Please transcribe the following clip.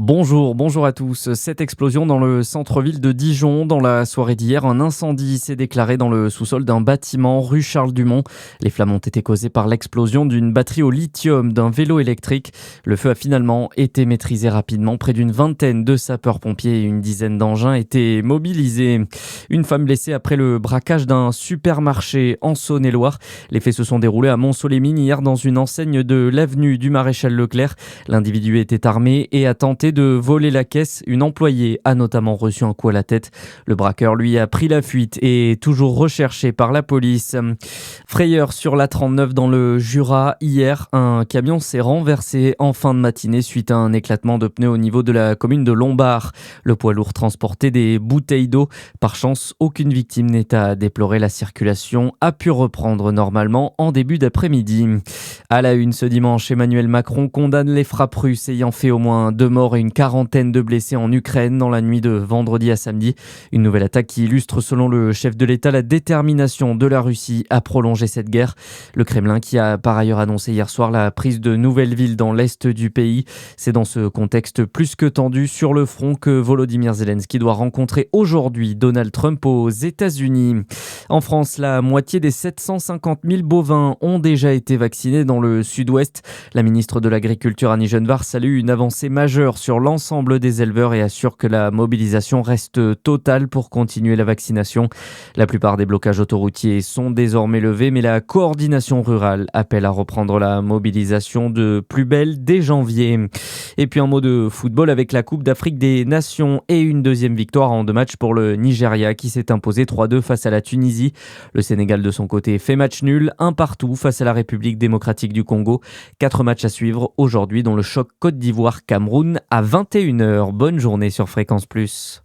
Bonjour à tous. Cette explosion dans le centre-ville de Dijon. Dans la soirée d'hier, un incendie s'est déclaré dans le sous-sol d'un bâtiment rue Charles-Dumont. Les flammes ont été causées par l'explosion d'une batterie au lithium d'un vélo électrique. Le feu a finalement été maîtrisé rapidement. Près d'une vingtaine de sapeurs-pompiers et une dizaine d'engins étaient mobilisés. Une femme blessée après le braquage d'un supermarché en Saône-et-Loire. Les faits se sont déroulés à Mont-Solémine hier dans une enseigne de l'avenue du Maréchal Leclerc. L'individu était armé et a tenté de voler la caisse. Une employée a notamment reçu un coup à la tête. Le braqueur, lui, a pris la fuite et est toujours recherché par la police. Frayeur sur la 39 dans le Jura. Hier, un camion s'est renversé en fin de matinée suite à un éclatement de pneus au niveau de la commune de Lombard. Le poids lourd transportait des bouteilles d'eau. Par chance, aucune victime n'est à déplorer. La circulation a pu reprendre normalement en début d'après-midi. À la une ce dimanche, Emmanuel Macron condamne les frappes russes ayant fait au moins 2 morts et une quarantaine de blessés en Ukraine dans la nuit de vendredi à samedi. Une nouvelle attaque qui illustre selon le chef de l'État la détermination de la Russie à prolonger cette guerre. Le Kremlin qui a par ailleurs annoncé hier soir la prise de nouvelles villes dans l'est du pays. C'est dans ce contexte plus que tendu sur le front que Volodymyr Zelensky doit rencontrer aujourd'hui Donald Trump aux États-Unis. En France, la moitié des 750 000 bovins ont déjà été vaccinés dans le sud-ouest. La ministre de l'Agriculture Annie Genevard salue une avancée majeure sur l'ensemble des éleveurs et assure que la mobilisation reste totale pour continuer la vaccination. La plupart des blocages autoroutiers sont désormais levés, mais la coordination rurale appelle à reprendre la mobilisation de plus belle dès janvier. Et puis un mot de football avec la Coupe d'Afrique des Nations et une deuxième victoire en 2 matchs pour le Nigeria qui s'est imposé 3-2 face à la Tunisie. Le Sénégal de son côté fait match nul, 1-1 face à la République démocratique du Congo. 4 matchs à suivre aujourd'hui dont le choc Côte d'Ivoire-Cameroun à 21h. Bonne journée sur Fréquence Plus.